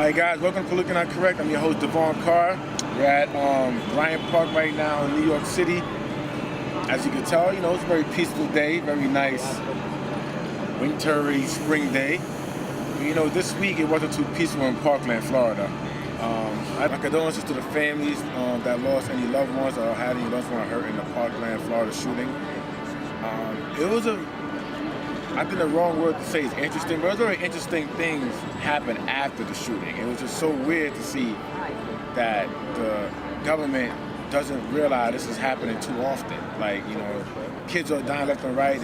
Alright guys, welcome to Looking Out Correct. I'm your host Devon Carr. We're at Bryant Park right now in New York City. As you can tell, it's a very peaceful day, very nice wintry spring day. But, this week it wasn't too peaceful in Parkland, Florida. My condolences to the families that lost any loved ones or had any loved ones hurt in the Parkland, Florida shooting. I think the wrong word to say is interesting, but it was very interesting things happened after the shooting. It was just so weird to see that the government doesn't realize this is happening too often. Kids are dying left and right.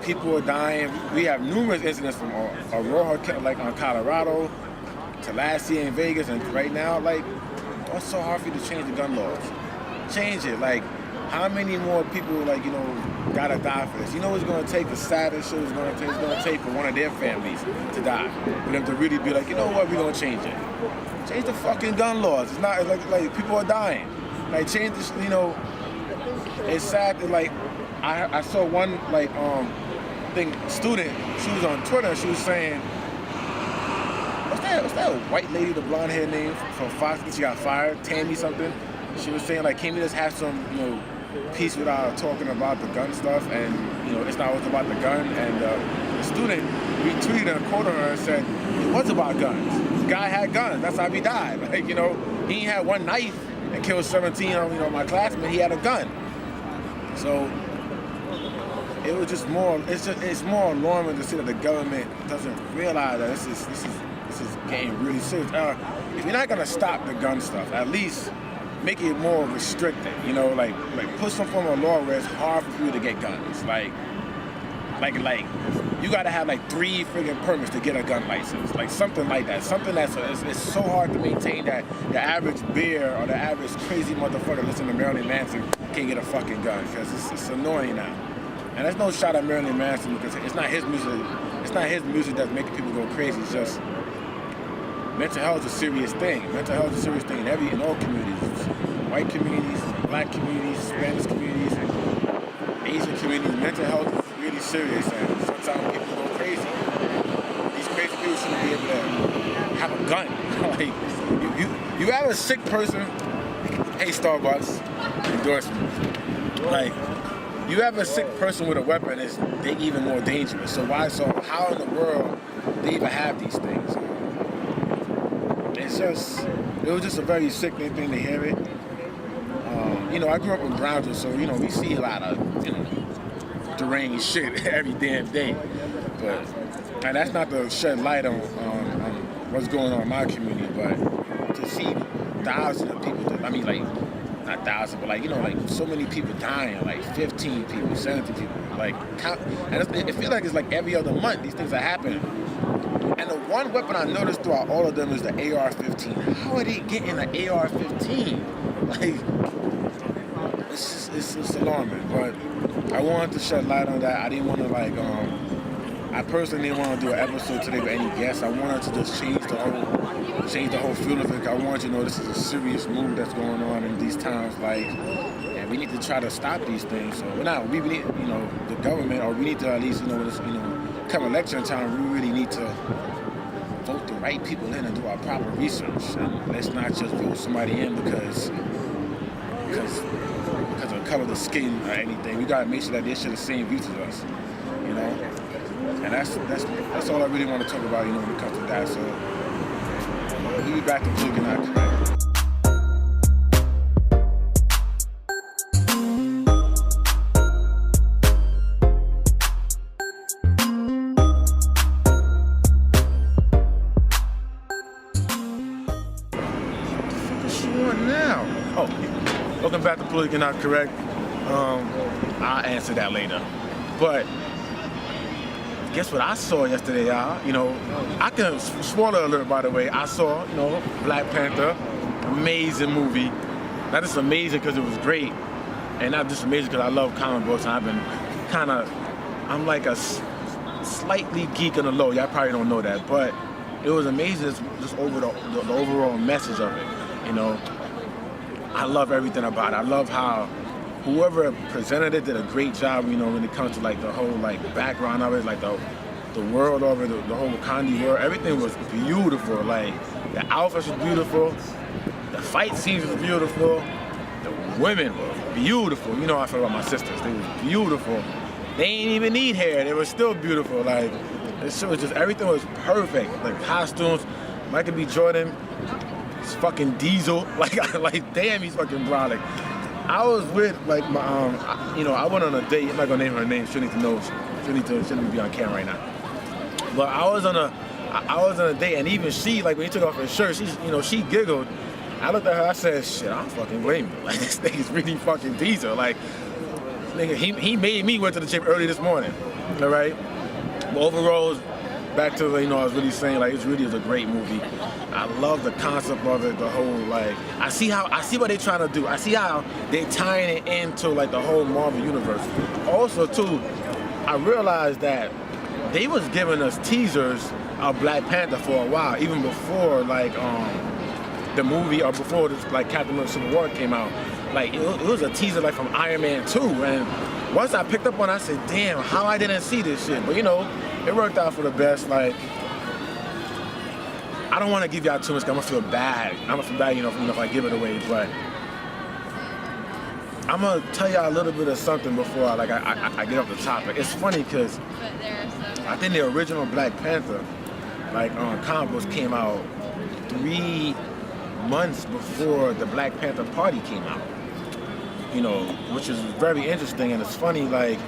People are dying. We have numerous incidents from Aurora, on Colorado, to last year in Vegas, and right now, it's so hard for you to change the gun laws. Change it. How many more people, gotta die for this? You know what's gonna take? The saddest shit is gonna take for one of their families to die. For them to really be like, you know what, we're gonna change it. Change the fucking gun laws. It's not like people are dying. Change this, it's sad that I saw one student, she was on Twitter, she was saying, what's that white lady, the blonde hair name from Fox that she got fired, Tammy something? She was saying can we just have some, peace without talking about the gun stuff, and it's not always about the gun. And the student retweeted and quoted her and said it was about guns. The guy had guns. That's how he died. He had one knife and killed 17 of my classmates. He had a gun. So it was just more. It's more alarming to see that the government doesn't realize that this is getting really serious. If you're not gonna stop the gun stuff, at least make it more restricted, put some form of law where it's hard for you to get guns. You gotta have 3 friggin' permits to get a gun license, something like that. Something it's so hard to maintain that the average bear or the average crazy motherfucker listening to Marilyn Manson can't get a fucking gun, because it's annoying now. And there's no shot at Marilyn Manson, because it's not his music. It's not his music that's making people go crazy. It's just mental health is a serious thing. Mental health is a serious thing in all communities. White communities, black communities, Spanish communities, Asian communities. Mental health is really serious, and sometimes people go crazy. These crazy people shouldn't be able to have a gun. You have a sick person, hey Starbucks, endorsement. You have a sick person with a weapon, they're even more dangerous. So how in the world they even have these things? It was just a very sickening thing to hear it. I grew up in Brownsville, so, we see a lot of, deranged shit every damn day. And that's not to shed light on what's going on in my community, but to see thousands of people, not thousands, but so many people dying, 15 people, 17 people, and it feels like it's every other month these things are happening. And the one weapon I noticed throughout all of them is the AR-15. How are they getting an AR-15? It's alarming. But I wanted to shed light on that. I didn't want to I personally didn't want to do an episode today with any guests. I wanted to just change the whole feel of it. I want you to know this is a serious move that's going on in these times. And we need to try to stop these things. So we need, the government, or we need to at least, when it's, come election time, we really need to vote the right people in and do our proper research. And let's not just vote somebody in because of the color of the skin or anything. We gotta make sure that they share the same views as us, And that's all I really want to talk about, when it comes to that. So we'll be back to Looking Out Correct. Welcome back to Looking Out Correct. I'll answer that later. But guess what I saw yesterday, y'all? I can, spoiler alert, by the way, I saw, Black Panther, amazing movie. Not just amazing because it was great, and not just amazing because I love comic books, and I've been I'm like a slightly geek on the low. Y'all probably don't know that, but it was amazing just over the overall message of it, I love everything about it. I love how whoever presented it did a great job, when it comes to the whole background of it, the world of it, the whole Wakanda world. Everything was beautiful. Like the outfits was beautiful, the fight scenes was beautiful, the women were beautiful. You know how I feel about my sisters. They were beautiful. They ain't even need hair. They were still beautiful. Like this shit was just, everything was perfect. Like costumes, Michael B. Jordan, it's fucking Diesel. Like damn, he's fucking broad. Like I was with like my I went on a date. I'm not gonna name her name. She need to know. Shouldn't be on camera right now. But I was on a date, and even she, like when he took off her shirt, she giggled. I looked at her. I said, "Shit, I don't fucking blame you. Like this thing is really fucking Diesel. Like, nigga, he made me went to the gym early this morning. All right. But overall, back to I was really saying, like, it really is a great movie. I love the concept of it, the whole, like, I see what they're trying to do. I see how they're tying it into like the whole Marvel universe. Also, too, I realized that they was giving us teasers of Black Panther for a while, even before like the movie or before this like Captain America Civil War came out. Like it was a teaser like from Iron Man 2, and once I picked up on it, I said, damn, how I didn't see this shit. But it worked out for the best. Like I don't want to give y'all too much, 'cause I'm gonna feel bad. If I give it away, but I'm gonna tell y'all a little bit of something before I get off the topic. It's funny because I think the original Black Panther, like comic books, came out 3 months before the Black Panther Party came out. Which is very interesting, and it's funny. Like,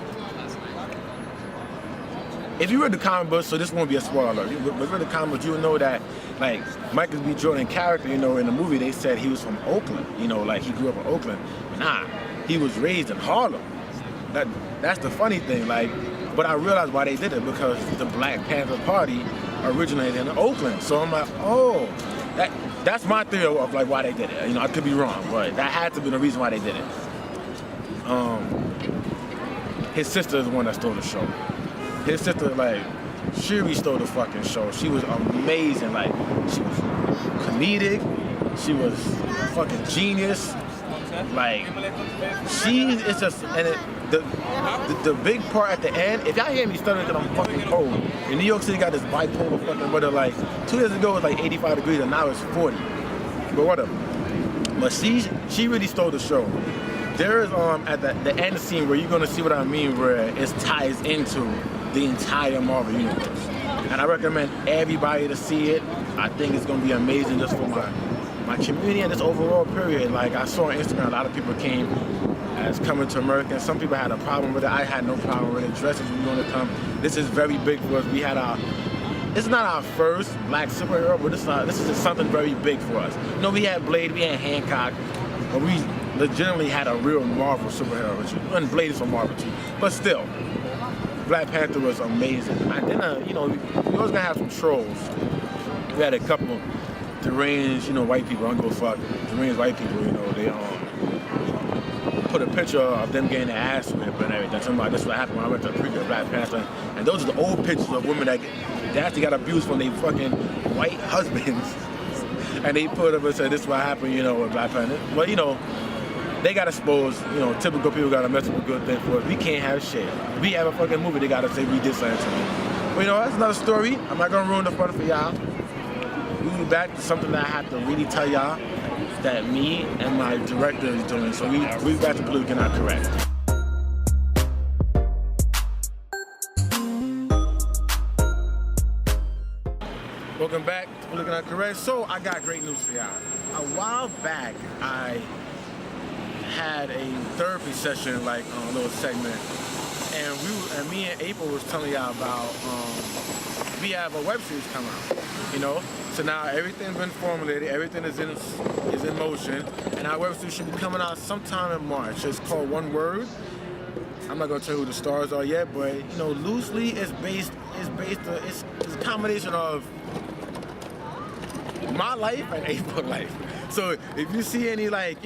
if you read the comic books, so this won't be a spoiler. If you read the comic books, you would know that like Michael B. Jordan character, in the movie they said he was from Oakland. Like he grew up in Oakland. But nah. He was raised in Harlem. That's the funny thing. Like, but I realized why they did it, because the Black Panther Party originated in Oakland. So I'm like, oh, that's my theory of like why they did it. I could be wrong, but that had to be the reason why they did it. His sister is the one that stole the show. His sister, like, Shuri stole the fucking show. She was amazing. Like, she was comedic. She was fucking genius. Like, she is just, and the big part at the end, if y'all hear me stuttering because I'm fucking cold, in New York City got this bipolar fucking weather, like 2 years ago it was like 85 degrees and now it's 40, but whatever. But she really stole the show. There is at the end scene where you're gonna see what I mean, where it ties into the entire Marvel universe, and I recommend everybody to see it. I think it's gonna be amazing just for my community and this overall period. Like I saw on Instagram, a lot of people came as coming to America, and some people had a problem with it. I had no problem with it. Dresses were going to come. This is very big for us. We had it's not our first black superhero, but this is something very big for us. We had Blade, we had Hancock, but we legitimately had a real Marvel superhero, and Blade is from Marvel too. But still, Black Panther was amazing. And then, we always gonna have some trolls. We had a couple deranged, white people, I don't give a fuck. Deranged white people, they put a picture of them getting their ass whipped and everything. Somebody, that's what happened when I went to the preview of Black Panther. And those are the old pictures of women that they actually got abused from their fucking white husbands. And they put up and said, this is what happened, with Black Panther. Well, they got exposed. Typical people got to mess up a good thing for us. We can't have shit. If we have a fucking movie, they got to say we did something to them. But that's another story. I'm not gonna ruin the fun for y'all. We'll be back to something that I have to really tell y'all that me and my director is doing. So we'll be back to Politically Not Correct. Welcome back to Politically Not Correct. So I got great news for y'all. A while back, I had a therapy session, like a little segment, and me and April was telling y'all about we have a web series coming out, So now everything's been formulated, everything is in motion, and our web series should be coming out sometime in March. It's called One Word. I'm not gonna tell you who the stars are yet, but loosely it's a combination of my life and April's life. So if you see any like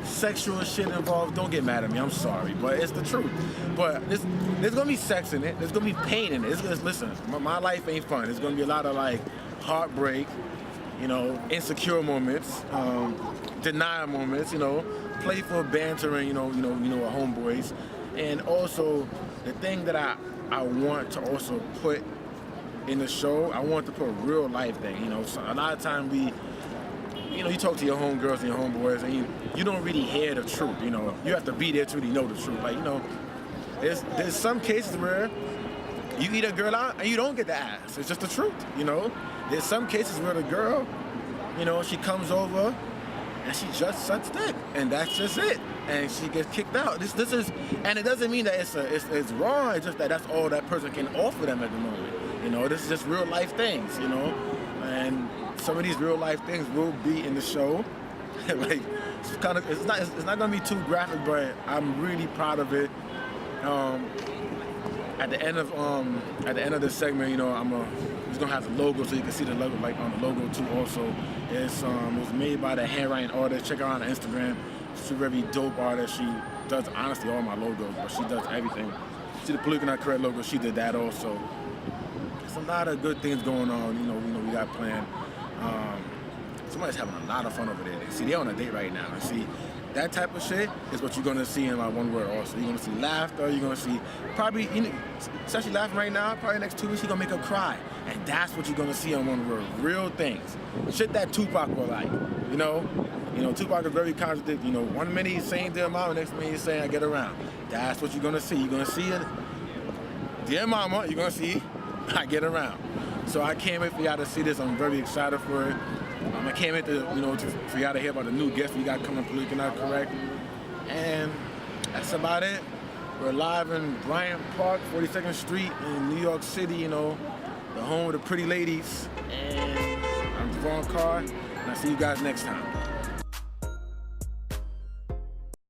sexual shit involved, don't get mad at me, I'm sorry, but it's the truth. But there's gonna be sex in it, there's gonna be pain in it. Listen, my life ain't fun. There's gonna be a lot of like heartbreak, insecure moments, denial moments, playful bantering, with homeboys, and also the thing that I want to also put in the show, I want to put a real life thing. You know, so a lot of time you talk to your homegirls and your homeboys, and you don't really hear the truth. You know, you have to be there to really know the truth. Like, you know, there's some cases where you eat a girl out and you don't get the ass. It's just the truth. You know, there's some cases where the girl, you know, she comes over and she just sucks dick, and that's just it, and she gets kicked out. This is, and it doesn't mean that it's wrong. It's just that that's all that person can offer them at the moment. You know, this is just real life things. You know, and some of these real life things will be in the show. Like, it's not gonna be too graphic, but I'm really proud of it. At the end of this segment, you know, it's gonna have the logo, so you can see the logo, like on the logo too. Also, it was made by the handwriting artist. Check her out on Instagram. She's a very dope artist. She does honestly all my logos, but she does everything. See the Politically Not Correct logo? She did that also. There's a lot of good things going on. You know, we got planned. Somebody's having a lot of fun over there. See, they're on a date right now. And see, that type of shit is what you're gonna see in my one word also. You're gonna see laughter, you're gonna see probably, you know, especially laughing right now, probably next 2 weeks, you're gonna make her cry. And that's what you're gonna see on one word. Real things. Shit that Tupac will like, you know? You know, Tupac is very contradictory. You know, 1 minute he's saying dear mama, next minute he's saying I get around. That's what you're gonna see. You're gonna see it, dear mama, you're gonna see I get around. So I can't wait for y'all to see this. I'm very excited for it. I can't wait for y'all to hear about the new guests we got coming, Politically Not Correct. And that's about it. We're live in Bryant Park, 42nd Street in New York City, you know, the home of the pretty ladies. And I'm Devon Carr, and I'll see you guys next time.